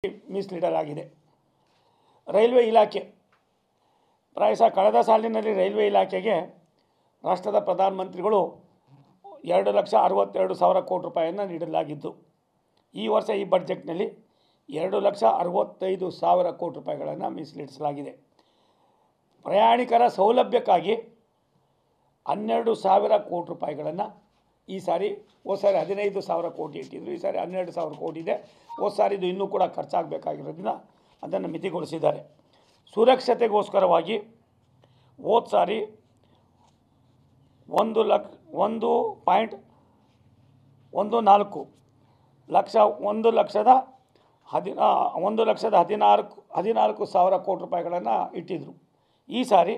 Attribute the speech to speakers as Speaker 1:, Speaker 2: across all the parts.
Speaker 1: ಮೀಸಲಿಡಲಾಗಿದೆ. ರೈಲ್ವೆ ಇಲಾಖೆ ಪ್ರಾಯಶಃ ಕಳೆದ ಸಾಲಿನಲ್ಲಿ ರೈಲ್ವೆ ಇಲಾಖೆಗೆ ರಾಷ್ಟ್ರದ ಪ್ರಧಾನಮಂತ್ರಿಗಳು 2,62,000 ಕೋಟಿ ರೂಪಾಯಿಯನ್ನು ನೀಡಲಾಗಿದ್ದು, ಈ ವರ್ಷ ಈ ಬಡ್ಜೆಟ್ನಲ್ಲಿ 2,65,000 ಕೋಟಿ ರೂಪಾಯಿಗಳನ್ನು ಮೀಸಲಿಡಿಸಲಾಗಿದೆ. ಪ್ರಯಾಣಿಕರ ಸೌಲಭ್ಯಕ್ಕಾಗಿ 12,000 ಕೋಟಿ ರೂಪಾಯಿಗಳನ್ನು ಈ ಸಾರಿ ಹೋದ ಸಾರಿ 15,000 ಕೋಟಿ ಇಟ್ಟಿದ್ದರು, ಈ ಸಾರಿ 12,000 ಕೋಟಿ ಇದೆ. ಹೋದ ಸಾರಿ ಇದು ಇನ್ನೂ ಕೂಡ ಖರ್ಚಾಗಬೇಕಾಗಿರೋದ್ರಿಂದ ಅದನ್ನು ಮಿತಿಗೊಳಿಸಿದ್ದಾರೆ. ಸುರಕ್ಷತೆಗೋಸ್ಕರವಾಗಿ ಹೋದ ಸಾರಿ 1,14,000 ಕೋಟಿ ರೂಪಾಯಿಗಳನ್ನು ಇಟ್ಟಿದ್ದರು. ಈ ಸಾರಿ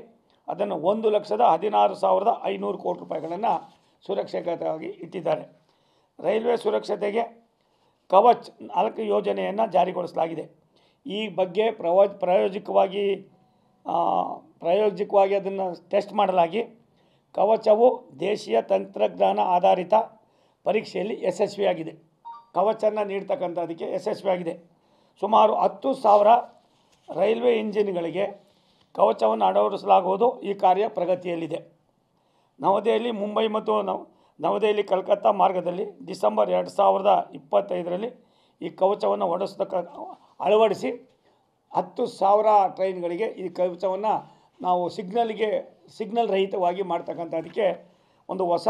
Speaker 1: ಅದನ್ನು 1,16,500 ಕೋಟಿ ರೂಪಾಯಿಗಳನ್ನು ಸುರಕ್ಷತೆಗಾಗಿ ಇಟ್ಟಿದ್ದಾರೆ. ರೈಲ್ವೆ ಸುರಕ್ಷತೆಗೆ ಕವಚ್ 4 ಯೋಜನೆಯನ್ನು ಜಾರಿಗೊಳಿಸಲಾಗಿದೆ. ಈ ಬಗ್ಗೆ ಪ್ರಾಯೋಗಿಕವಾಗಿ ಅದನ್ನು ಟೆಸ್ಟ್ ಮಾಡಲಾಗಿ ಕವಚವು ದೇಶೀಯ ತಂತ್ರಜ್ಞಾನ ಆಧಾರಿತ ಪರೀಕ್ಷೆಯಲ್ಲಿ ಯಶಸ್ವಿಯಾಗಿದೆ. ಕವಚನ್ನು ನೀಡ್ತಕ್ಕಂಥದ್ದಕ್ಕೆ ಯಶಸ್ವಿಯಾಗಿದೆ. ಸುಮಾರು 10,000 ರೈಲ್ವೆ ಇಂಜಿನ್ಗಳಿಗೆ ಕವಚವನ್ನು ಅಳವಡಿಸಲಾಗುವುದು. ಈ ಕಾರ್ಯ ಪ್ರಗತಿಯಲ್ಲಿದೆ. ನವದೆಹಲಿ ಮುಂಬೈ ಮತ್ತು ನವದೆಹಲಿ ಕಲ್ಕತ್ತಾ ಮಾರ್ಗದಲ್ಲಿ ಡಿಸೆಂಬರ್ 2025ರಲ್ಲಿ ಈ ಕವಚವನ್ನು ಅಳವಡಿಸಿ 10,000 ಟ್ರೈನ್ಗಳಿಗೆ ಈ ಕವಚವನ್ನು ನಾವು ಸಿಗ್ನಲ್ ರಹಿತವಾಗಿ ಮಾಡ್ತಕ್ಕಂಥದ್ದಕ್ಕೆ ಒಂದು ಹೊಸ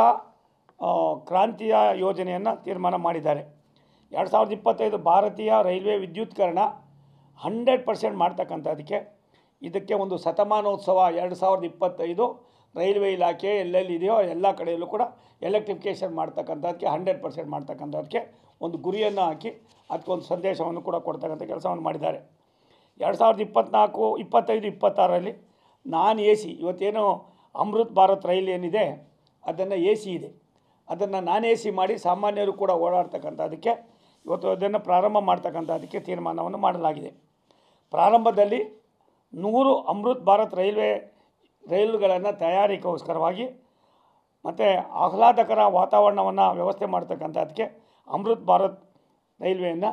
Speaker 1: ಕ್ರಾಂತಿಯ ಯೋಜನೆಯನ್ನು ತೀರ್ಮಾನ ಮಾಡಿದ್ದಾರೆ. 2025 ಭಾರತೀಯ ರೈಲ್ವೆ ವಿದ್ಯುತ್ಕರಣ 100% ಮಾಡ್ತಕ್ಕಂಥದ್ದಕ್ಕೆ ಇದಕ್ಕೆ ಒಂದು ಶತಮಾನೋತ್ಸವ 2025 ರೈಲ್ವೆ ಇಲಾಖೆ ಎಲ್ಲೆಲ್ಲಿದೆಯೋ ಎಲ್ಲ ಕಡೆಯಲ್ಲೂ ಕೂಡ ಎಲೆಕ್ಟ್ರಿಫಿಕೇಷನ್ ಮಾಡ್ತಕ್ಕಂಥದ್ದಕ್ಕೆ 100% ಮಾಡ್ತಕ್ಕಂಥದ್ದಕ್ಕೆ ಒಂದು ಗುರಿಯನ್ನು ಹಾಕಿ ಅದಕ್ಕೊಂದು ಸಂದೇಶವನ್ನು ಕೂಡ ಕೊಡ್ತಕ್ಕಂಥ ಕೆಲಸವನ್ನು ಮಾಡಿದ್ದಾರೆ. 2024-25-26ರಲ್ಲಿ ನಾನ್ AC ಇವತ್ತೇನು ಅಮೃತ್ ಭಾರತ್ ರೈಲ್ ಏನಿದೆ ಅದನ್ನು AC ಇದೆ, ಅದನ್ನು ನಾನ್ AC ಮಾಡಿ ಸಾಮಾನ್ಯರು ಕೂಡ ಓಡಾಡ್ತಕ್ಕಂಥದ್ದಕ್ಕೆ ಇವತ್ತು ಅದನ್ನು ಪ್ರಾರಂಭ ಮಾಡ್ತಕ್ಕಂಥದ್ದಕ್ಕೆ ತೀರ್ಮಾನವನ್ನು ಮಾಡಲಾಗಿದೆ. ಪ್ರಾರಂಭದಲ್ಲಿ 100 ಅಮೃತ್ ಭಾರತ್ ರೈಲುಗಳನ್ನು ತಯಾರಿಕೋಸ್ಕರವಾಗಿ ಮತ್ತು ಆಹ್ಲಾದಕರ ವಾತಾವರಣವನ್ನು ವ್ಯವಸ್ಥೆ ಮಾಡ್ತಕ್ಕಂಥದ್ದಕ್ಕೆ ಅಮೃತ್ ಭಾರತ್ ರೈಲ್ವೆಯನ್ನು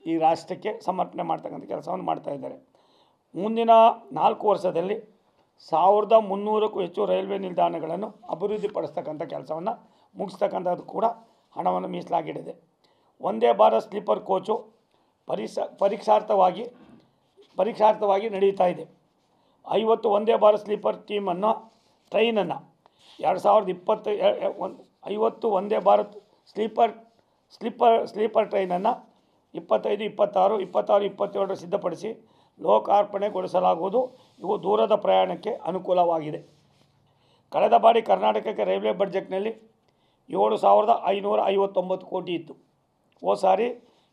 Speaker 1: ಈ ರಾಷ್ಟ್ರಕ್ಕೆ ಸಮರ್ಪಣೆ ಮಾಡ್ತಕ್ಕಂಥ ಕೆಲಸವನ್ನು ಮಾಡ್ತಾಯಿದ್ದಾರೆ. ಮುಂದಿನ 4 ವರ್ಷದಲ್ಲಿ 1,300ಕ್ಕೂ ಹೆಚ್ಚು ರೈಲ್ವೆ ನಿಲ್ದಾಣಗಳನ್ನು ಅಭಿವೃದ್ಧಿಪಡಿಸ್ತಕ್ಕಂಥ ಕೆಲಸವನ್ನು ಮುಗಿಸ್ತಕ್ಕಂಥದ್ದು ಕೂಡ ಹಣವನ್ನು ಮೀಸಲಾಗಿಡಿದೆ. ವಂದೇ ಭಾರತ್ ಸ್ಲೀಪರ್ ಕೋಚು ಪರೀಕ್ಷಾರ್ಥವಾಗಿ ನಡೀತಾ ಇದೆ. 50 ವಂದೇ ಭಾರತ್ ಸ್ಲೀಪರ್ ಟ್ರೈನನ್ನು 50 ವಂದೇ ಭಾರತ್ ಸ್ಲೀಪರ್ ಟ್ರೈನನ್ನು 25, 26, 27 ಸಿದ್ಧಪಡಿಸಿ ಲೋಕಾರ್ಪಣೆಗೊಳಿಸಲಾಗುವುದು. ಇವು ದೂರದ ಪ್ರಯಾಣಕ್ಕೆ ಅನುಕೂಲವಾಗಿದೆ. ಕಳೆದ ಬಾರಿ ಕರ್ನಾಟಕಕ್ಕೆ ರೈಲ್ವೆ ಬಡ್ಜೆಟ್ನಲ್ಲಿ 7,559 ಕೋಟಿ ಇತ್ತು. ಹೋದ ಸಾರಿ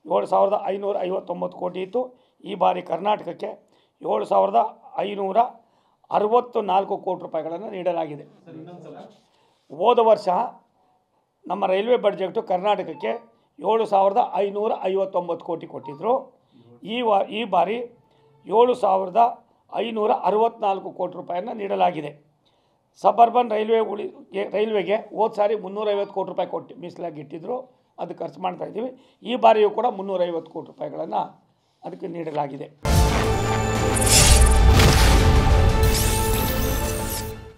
Speaker 1: 7,559 ಕೋಟಿ ಇತ್ತು. ಈ ಬಾರಿ ಕರ್ನಾಟಕಕ್ಕೆ 7,564 ಕೋಟಿ ರೂಪಾಯಿಗಳನ್ನು ನೀಡಲಾಗಿದೆ. ಹೋದ ವರ್ಷ ನಮ್ಮ ರೈಲ್ವೆ ಬಡ್ಜೆಟು ಕರ್ನಾಟಕಕ್ಕೆ 7,559 ಕೋಟಿ ಕೊಟ್ಟಿದ್ದರು. ಈ ಬಾರಿ 7,564 ಕೋಟಿ ರೂಪಾಯಿಯನ್ನು ನೀಡಲಾಗಿದೆ. ಸಬರ್ಬನ್ ರೈಲ್ವೆಗೆ ಹೋದ ಸಾರಿ 350 ಕೋಟಿ ರೂಪಾಯಿ ಕೊಟ್ಟು ಮೀಸಲಾಗಿ ಇಟ್ಟಿದ್ದರು, ಅದು ಖರ್ಚು ಮಾಡ್ತಾಯಿದ್ದೀವಿ. ಈ ಬಾರಿಯೂ ಕೂಡ 350 ಕೋಟಿ ರೂಪಾಯಿಗಳನ್ನು ಅದಕ್ಕೆ ನೀಡಲಾಗಿದೆ.